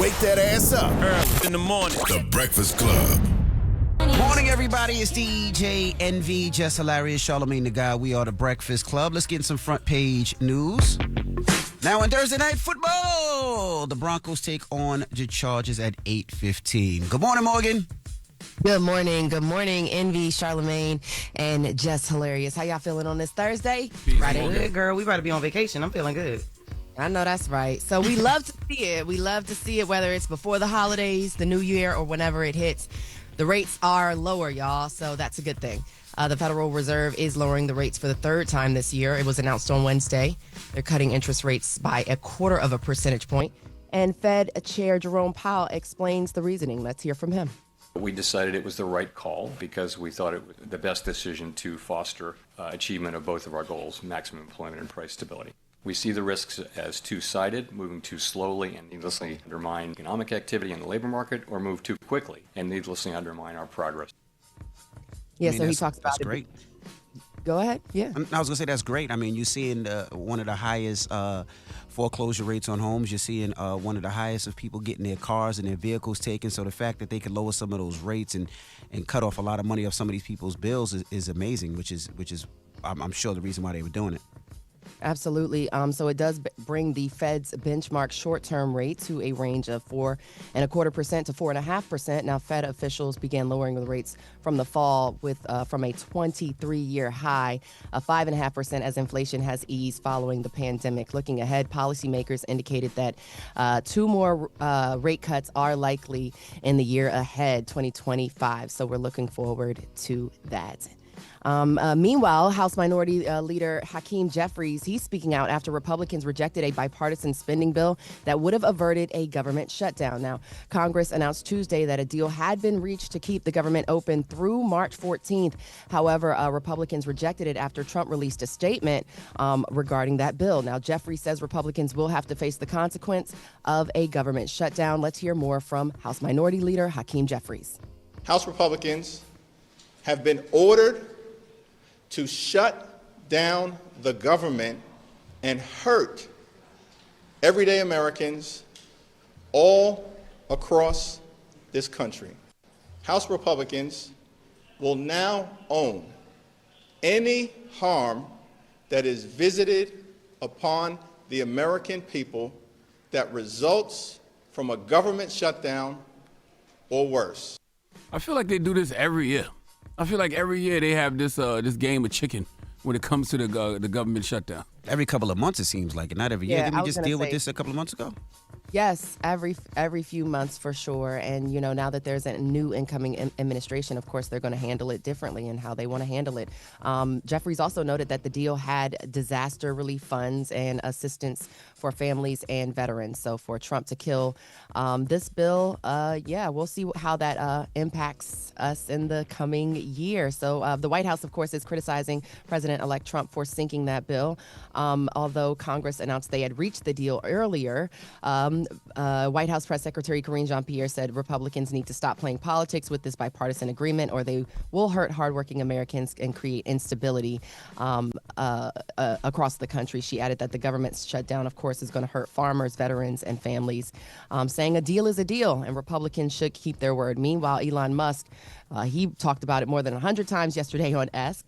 Wake that ass up. Early in the morning. The Breakfast Club. Morning, everybody. It's DJ NV, Jess Hilarious, Charlamagne the Guy. We are the Breakfast Club. Let's get in some front page news. Now, in Thursday night football, the Broncos take on the Chargers at 8:15. Good morning, Morgan. Good morning, Envy, Charlamagne, and Jess Hilarious. How y'all feeling on this Thursday? Friday. Good, girl. We about to be on vacation. I'm feeling good. I know that's right. So we love to see it. We love to see it, whether it's before the holidays, the new year, or whenever it hits. The rates are lower, y'all, so that's a good thing. The Federal Reserve is lowering the rates for the third time this year. It was announced on Wednesday. They're cutting interest rates by 1/4 of a percentage point. And Fed Chair Jerome Powell explains the reasoning. Let's hear from him. We decided it was the right call because we thought it was the best decision to foster achievement of both of our goals, maximum employment and price stability. We see the risks as two-sided, moving too slowly and needlessly undermine economic activity in the labor market, or move too quickly and needlessly undermine our progress. Yeah, so he talks about that's it. Great. Go ahead. Yeah. I was going to say that's great. I mean, you're seeing one of the highest foreclosure rates on homes. You're seeing one of the highest of people getting their cars and their vehicles taken. So the fact that they could lower some of those rates and cut off a lot of money off some of these people's bills is amazing, which is I'm sure the reason why they were doing it. Absolutely. So it does bring the Fed's benchmark short-term rate to a range of 4.25% to 4.5%. Now, Fed officials began lowering the rates from the fall with from a 23-year high of 5.5% as inflation has eased following the pandemic. Looking ahead, policymakers indicated that 2 more rate cuts are likely in the year ahead, 2025. So we're looking forward to that. Meanwhile, House Minority Leader Hakeem Jeffries, he's speaking out after Republicans rejected a bipartisan spending bill that would have averted a government shutdown. Now, Congress announced Tuesday that a deal had been reached to keep the government open through March 14th. However, Republicans rejected it after Trump released a statement regarding that bill. Now, Jeffries says Republicans will have to face the consequence of a government shutdown. Let's hear more from House Minority Leader Hakeem Jeffries. House Republicans have been ordered to shut down the government and hurt everyday Americans all across this country. House Republicans will now own any harm that is visited upon the American people that results from a government shutdown or worse. I feel like they do this every year. I feel like every year they have this game of chicken when it comes to the government shutdown. Every couple of months, it seems like it. Not every year. Yeah, Didn't I we was just gonna deal with say- this a couple of months ago? Yes, every few months for sure. And, you know, now that there's a new incoming administration, of course, they're going to handle it differently and how they want to handle it. Jeffries also noted that the deal had disaster relief funds and assistance for families and veterans. So for Trump to kill this bill, we'll see how that impacts us in the coming year. So the White House, of course, is criticizing President-elect Trump for sinking that bill. Although Congress announced they had reached the deal earlier, White House Press Secretary Karine Jean-Pierre said Republicans need to stop playing politics with this bipartisan agreement, or they will hurt hardworking Americans and create instability across the country. She added that the government's shutdown, of course, is going to hurt farmers, veterans, and families, saying a deal is a deal and Republicans should keep their word. Meanwhile, Elon Musk, he talked about it more than 100 times yesterday on X.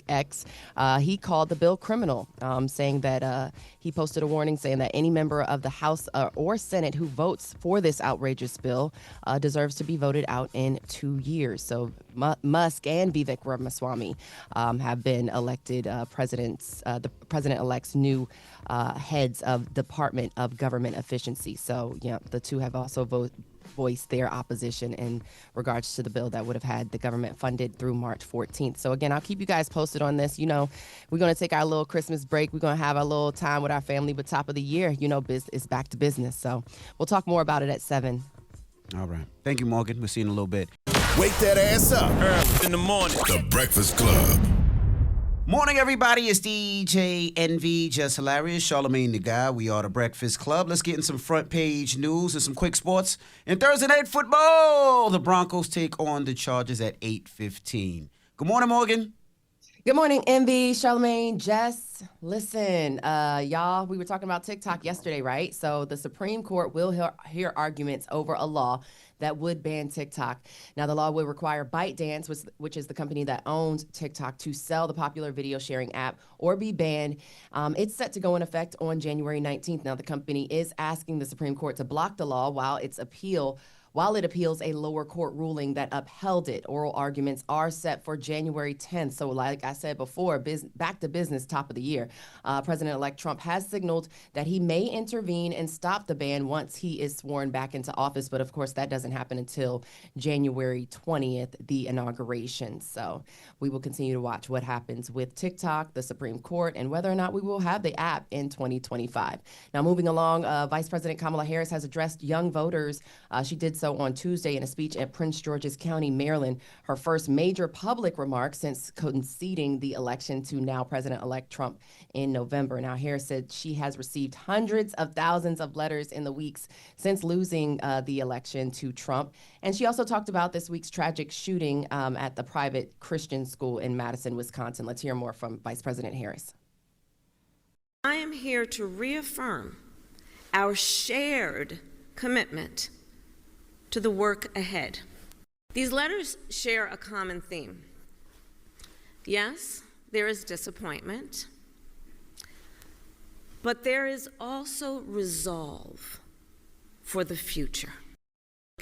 He called the bill criminal, saying that he posted a warning saying that any member of the House or Senate who votes for this outrageous bill deserves to be voted out in 2 years. So Musk and Vivek Ramaswamy have been elected the president-elect's new heads of Department of Government Efficiency. So, yeah, the two have also voiced their opposition in regards to the bill that would have had the government funded through March 14th. So again, I'll keep you guys posted on this. You know, we're going to take our little Christmas break. We're going to have a little time with our family, but top of the year, you know, it's back to business. So we'll talk more about it at 7. All right. Thank you, Morgan. We'll see you in a little bit. Wake that ass up. Early in the morning. The Breakfast Club. Morning, everybody. It's DJ NV, Jess Hilarious, Charlamagne the Guy. We are the Breakfast Club. Let's get in some front page news and some quick sports. In Thursday night football, the Broncos take on the Chargers at 8:15. Good morning, Morgan. Good morning, Envy, Charlamagne, Jess. Listen, y'all, we were talking about TikTok yesterday, right? So the Supreme Court will hear arguments over a law that would ban TikTok. Now, the law will require ByteDance, which is the company that owns TikTok, to sell the popular video sharing app or be banned. It's set to go in effect on January 19th. Now, the company is asking the Supreme Court to block the law while it appeals a lower court ruling that upheld it. Oral arguments are set for January 10th. So like I said before, back to business, top of the year. President-elect Trump has signaled that he may intervene and stop the ban once he is sworn back into office. But of course, that doesn't happen until January 20th, the inauguration. So we will continue to watch what happens with TikTok, the Supreme Court, and whether or not we will have the app in 2025. Now, moving along, Vice President Kamala Harris has addressed young voters. She did so on Tuesday in a speech at Prince George's County, Maryland, her first major public remark since conceding the election to now President-elect Trump in November. Now, Harris said she has received hundreds of thousands of letters in the weeks since losing the election to Trump. And she also talked about this week's tragic shooting at the private Christian school in Madison, Wisconsin. Let's hear more from Vice President Harris. I am here to reaffirm our shared commitment to the work ahead. These letters share a common theme. Yes, there is disappointment, but there is also resolve for the future.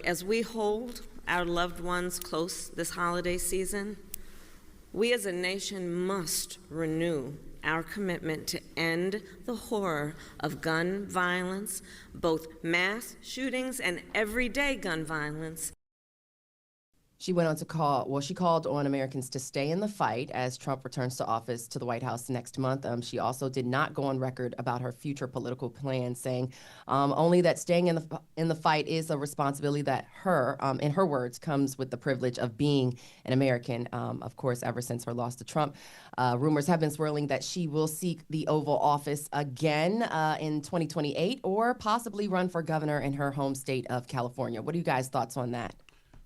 As we hold our loved ones close this holiday season, we as a nation must renew our commitment to end the horror of gun violence, both mass shootings and everyday gun violence. She went on to she called on Americans to stay in the fight as Trump returns to office to the White House next month. She also did not go on record about her future political plans, saying only that staying in the fight is a responsibility that in her words, comes with the privilege of being an American. Of course, ever since her loss to Trump, rumors have been swirling that she will seek the Oval Office again in 2028 or possibly run for governor in her home state of California. What are you guys' thoughts on that?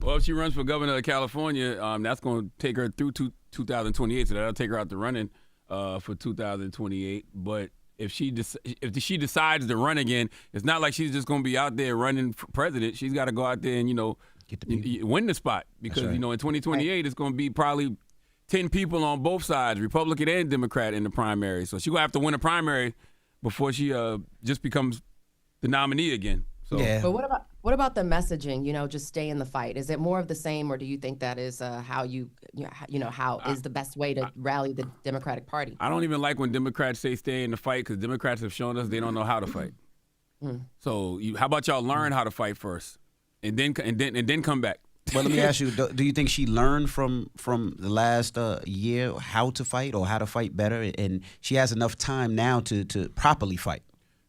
Well, if she runs for governor of California, that's going to take her through 2028, so that'll take her out the running for 2028. But if she decides to run again, it's not like she's just going to be out there running for president. She's got to go out there and, win the spot. Because, in 2028, it's going to be probably 10 people on both sides, Republican and Democrat, in the primary. So she's going to have to win a primary before she just becomes the nominee again. So. Yeah. But what about the messaging? Just stay in the fight. Is it more of the same, or do you think that is how is the best way to rally the Democratic Party? I don't even like when Democrats say stay in the fight, because Democrats have shown us they don't know how to fight. So how about y'all learn how to fight first, and then come back? Well, let me ask you: do you think she learned from the last year how to fight or how to fight better, and she has enough time now to properly fight?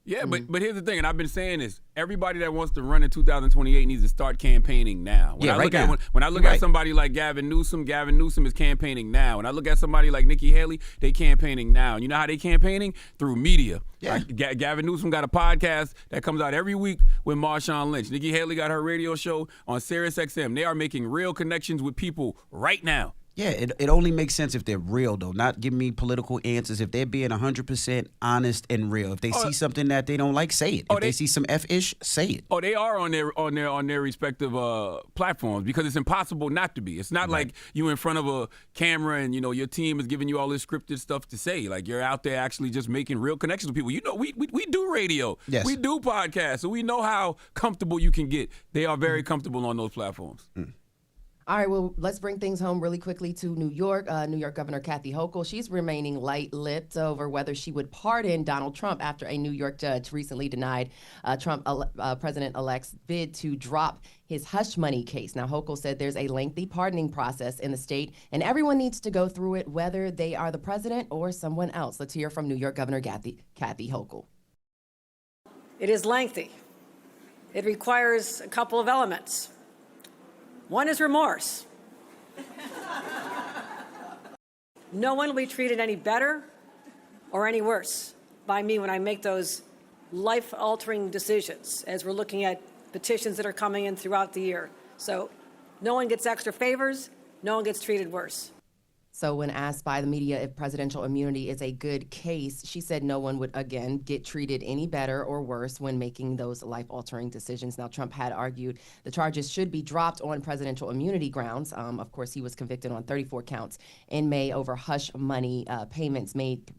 Yeah, but here's the thing, and I've been saying this: everybody that wants to run in 2028 needs to start campaigning now. When I look at somebody like Gavin Newsom is campaigning now. When I look at somebody like Nikki Haley, they campaigning now. And you know how they campaigning? Through media. Yeah. Like Gavin Newsom got a podcast that comes out every week with Marshawn Lynch. Nikki Haley got her radio show on Sirius XM. They are making real connections with people right now. Yeah, it only makes sense if they're real, though, not giving me political answers. If they're being 100% honest and real. If they see something that they don't like, say it. If they see some F-ish, say it. Oh, they are on their respective platforms, because it's impossible not to be. It's not like you in front of a camera and your team is giving you all this scripted stuff to say. Like, you're out there actually just making real connections with people. We do radio. Yes. We do podcasts, so we know how comfortable you can get. They are very comfortable on those platforms. All right, well, let's bring things home really quickly to New York. New York Governor Kathy Hochul, she's remaining light-lipped over whether she would pardon Donald Trump after a New York judge recently denied Trump president-elect's bid to drop his hush money case. Now, Hochul said there's a lengthy pardoning process in the state, and everyone needs to go through it, whether they are the president or someone else. Let's hear from New York Governor Kathy Hochul. It is lengthy. It requires a couple of elements. One is remorse. No one will be treated any better or any worse by me when I make those life-altering decisions, as we're looking at petitions that are coming in throughout the year. So no one gets extra favors. No one gets treated worse. So when asked by the media if presidential immunity is a good case, she said no one would, again, get treated any better or worse when making those life-altering decisions. Now, Trump had argued the charges should be dropped on presidential immunity grounds. Of course, he was convicted on 34 counts in May over hush money payments made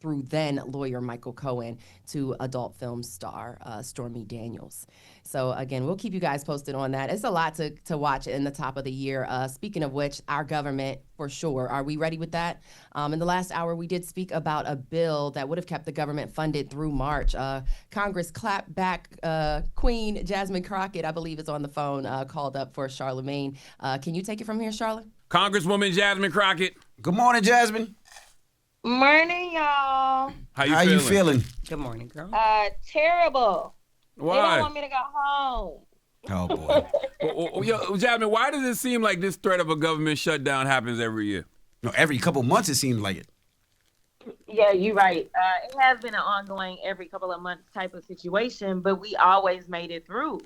through then lawyer Michael Cohen to adult film star Stormy Daniels. So again, we'll keep you guys posted on that. It's a lot to watch in the top of the year. Speaking of which, our government, for sure. Are we ready with that? In the last hour, we did speak about a bill that would have kept the government funded through March. Congress clapped back. Queen Jasmine Crockett, I believe, is on the phone, called up for Charlamagne. Can you take it from here, Charlotte? Congresswoman Jasmine Crockett. Good morning, Jasmine. Morning, y'all. How you feeling? Good morning, girl. Terrible. Why? They don't want me to go home. Oh, boy. Yo, Jasmine, why does it seem like this threat of a government shutdown happens every year? No, every couple months it seems like it. Yeah, you're right. It has been an ongoing every couple of months type of situation, but we always made it through.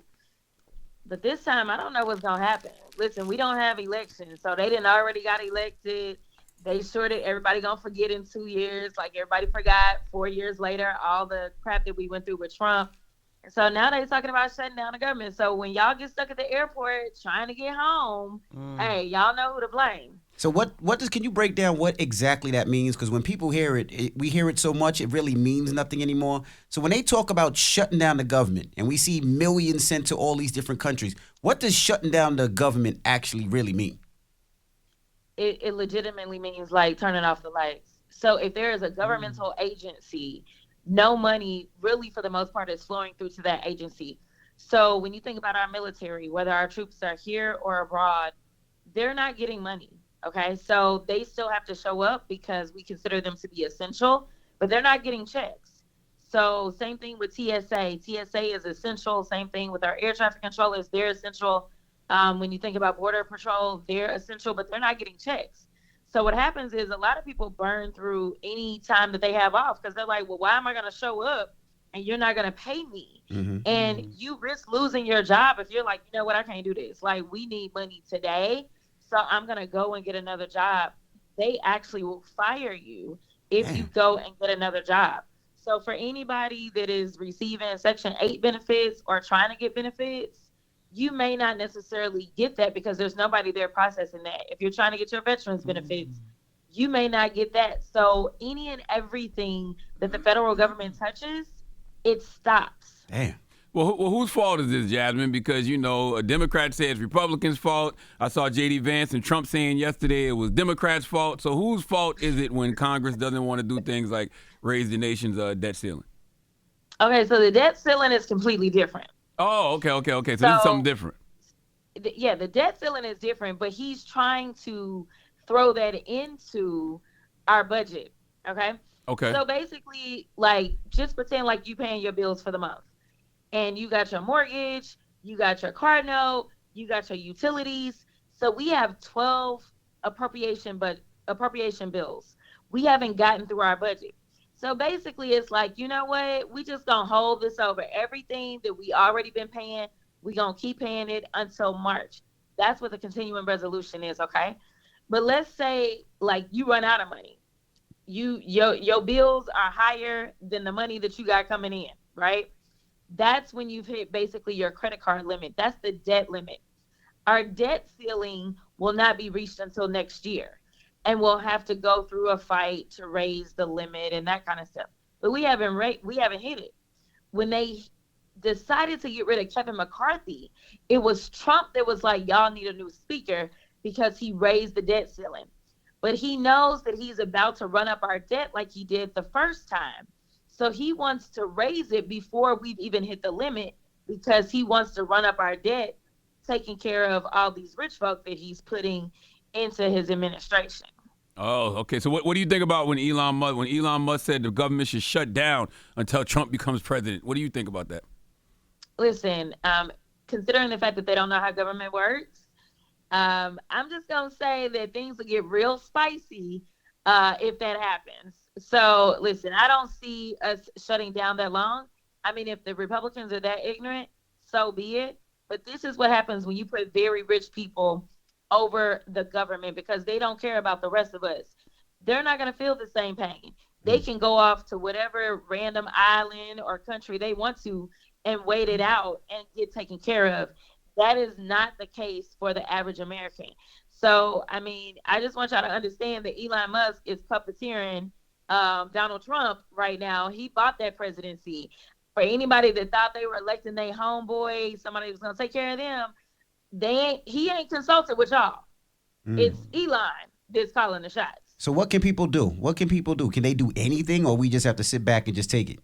But this time, I don't know what's going to happen. Listen, we don't have elections, so they didn't already got elected. They sure did. Everybody gonna forget in 2 years, like everybody forgot 4 years later all the crap that we went through with Trump. And so now they're talking about shutting down the government. So when y'all get stuck at the airport trying to get home, hey, y'all know who to blame. So can you break down what exactly that means? Because when people hear it, we hear it so much, it really means nothing anymore. So when they talk about shutting down the government and we see millions sent to all these different countries, what does shutting down the government actually really mean? It legitimately means like turning off the lights. So if there is a governmental agency, no money really for the most part is flowing through to that agency. So when you think about our military, whether our troops are here or abroad, they're not getting money. Okay. So they still have to show up because we consider them to be essential, but they're not getting checks. So same thing with TSA. TSA is essential. Same thing with our air traffic controllers. They're essential. When you think about Border Patrol, they're essential, but they're not getting checks. So what happens is a lot of people burn through any time that they have off because they're like, well, why am I going to show up and you're not going to pay me? And you risk losing your job if you're like, you know what, I can't do this. Like, we need money today, so I'm going to go and get another job. They actually will fire you if you go and get another job. So for anybody that is receiving Section 8 benefits or trying to get benefits, you may not necessarily get that because there's nobody there processing that. If you're trying to get your veterans benefits, you may not get that. So any and everything that the federal government touches, it stops. Damn. Well, whose fault is this, Jasmine? Because, you know, a Democrat says Republicans' fault. I saw J.D. Vance and Trump saying yesterday it was Democrats' fault. So whose fault is it when Congress doesn't want to do things like raise the nation's debt ceiling? Okay, so the debt ceiling is completely different. Oh, okay. So this is something different. Yeah, the debt ceiling is different, but he's trying to throw that into our budget, okay? Okay. So basically, like, just pretend like you paying your bills for the month. And you got your mortgage, you got your car note, you got your utilities. So we have 12 appropriation bills. We haven't gotten through our budget. So basically, it's like, you know what? We just gonna hold this over. Everything that we already been paying, we gonna keep paying it until March. That's what the continuing resolution is, okay? But let's say, like, you run out of money. Your bills are higher than the money that you got coming in, right? That's when you've hit basically your credit card limit. That's the debt limit. Our debt ceiling will not be reached until next year. And we'll have to go through a fight to raise the limit and that kind of stuff. But we haven't hit it. When they decided to get rid of Kevin McCarthy, it was Trump that was like, y'all need a new speaker because he raised the debt ceiling. But he knows that he's about to run up our debt like he did the first time. So he wants to raise it before we've even hit the limit because he wants to run up our debt, taking care of all these rich folk that he's putting into his administration. Oh, okay. So what do you think about when Elon Musk said the government should shut down until Trump becomes president? What do you think about that? Listen, considering the fact that they don't know how government works, I'm just going to say that things will get real spicy if that happens. So, listen, I don't see us shutting down that long. I mean, if the Republicans are that ignorant, so be it. But this is what happens when you put very rich people over the government because they don't care about the rest of us. They're not going to feel the same pain. They can go off to whatever random island or country they want to and wait it out and get taken care of. That is not the case for the average American. So, I mean, I just want y'all to understand that Elon Musk is puppeteering Donald Trump right now. He bought that presidency. For anybody that thought they were electing their homeboy, somebody who's going to take care of them, he ain't consulted with y'all. It's Elon that's calling the shots. So what can people do? What can people do? Can they do anything, or we just have to sit back and just take it?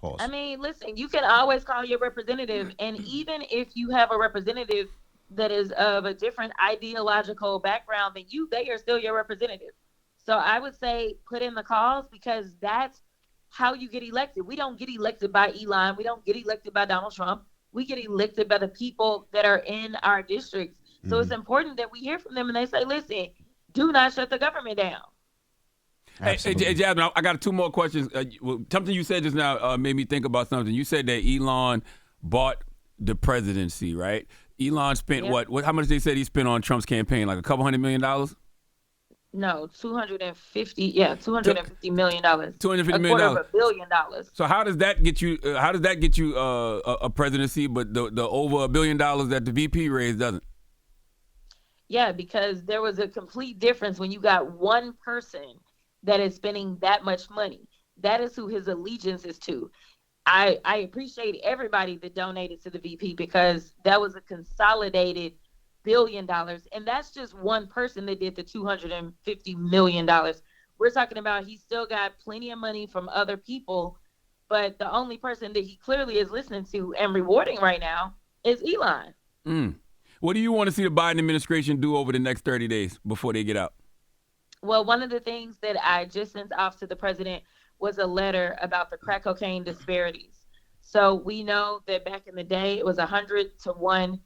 Pause. I mean, listen, you can always call your representative, and even if you have a representative that is of a different ideological background than you, they are still your representative. So I would say put in the calls, because that's how you get elected. We don't get elected by Elon. We don't get elected by Donald Trump. We get elected by the people that are in our districts. So it's important that we hear from them and they say, listen, do not shut the government down. Hey, Jasmine, I got 2 more questions. Something you said just now made me think about something. You said that Elon bought the presidency, right? Elon spent what? How much they said he spent on Trump's campaign? Like $200 million? No, $250 million. $250 million. $250 billion. So how does that get you? A presidency, but the over $1 billion that the VP raised doesn't? Yeah, because there was a complete difference when you got one person that is spending that much money. That is who his allegiance is to. I appreciate everybody that donated to the VP, because that was a consolidated $1 billion. And that's just one person that did the $250 million. We're talking about he still got plenty of money from other people, but the only person that he clearly is listening to and rewarding right now is Elon. What do you want to see the Biden administration do over the next 30 days before they get out? Well, one of the things that I just sent off to the president was a letter about the crack cocaine disparities. So we know that back in the day, it was 100-to-1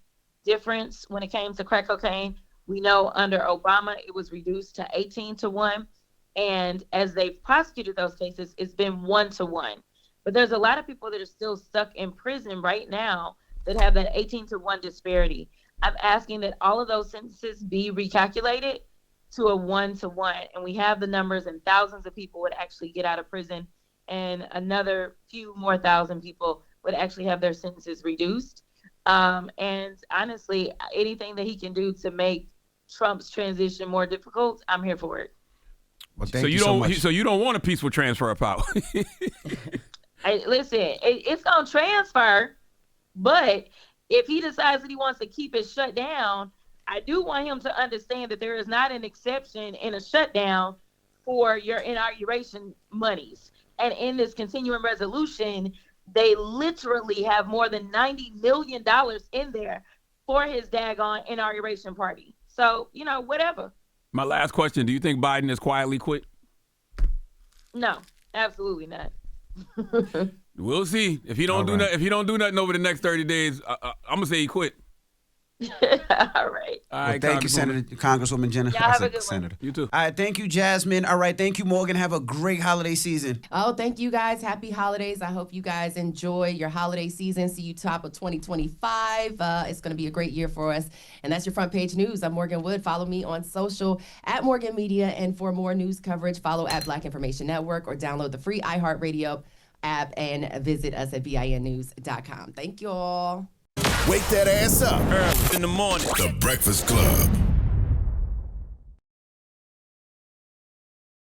difference when it came to crack cocaine. We know under Obama, it was reduced to 18-to-1. And as they've prosecuted those cases, it's been 1-to-1. But there's a lot of people that are still stuck in prison right now that have that 18-to-1 disparity. I'm asking that all of those sentences be recalculated to a 1-to-1. And we have the numbers, and thousands of people would actually get out of prison, and another few more thousand people would actually have their sentences reduced. And honestly, anything that he can do to make Trump's transition more difficult, I'm here for it. Well, thank you so much. So you don't want a peaceful transfer of power? Listen, it's going to transfer, but if he decides that he wants to keep it shut down, I do want him to understand that there is not an exception in a shutdown for your inauguration monies. And in this continuing resolution, they literally have more than $90 million in there for his daggone inauguration party. So, whatever. My last question, do you think Biden has quietly quit? No, absolutely not. We'll see. If he don't do nothing over the next 30 days, I'm gonna say he quit. All right. Well, thank you, Congresswoman Jenna. Y'all have a good Senator. You too. All right, thank you, Jasmine. All right, thank you, Morgan. Have a great holiday season. Oh, thank you guys. Happy holidays. I hope you guys enjoy your holiday season. See you top of 2025. It's going to be a great year for us. And that's your front page news. I'm Morgan Wood. Follow me on social at Morgan Media. And for more news coverage, follow at Black Information Network or download the free iHeartRadio app and visit us at BINnews.com. Thank you all. Wake that ass up. Early in the morning. The Breakfast Club.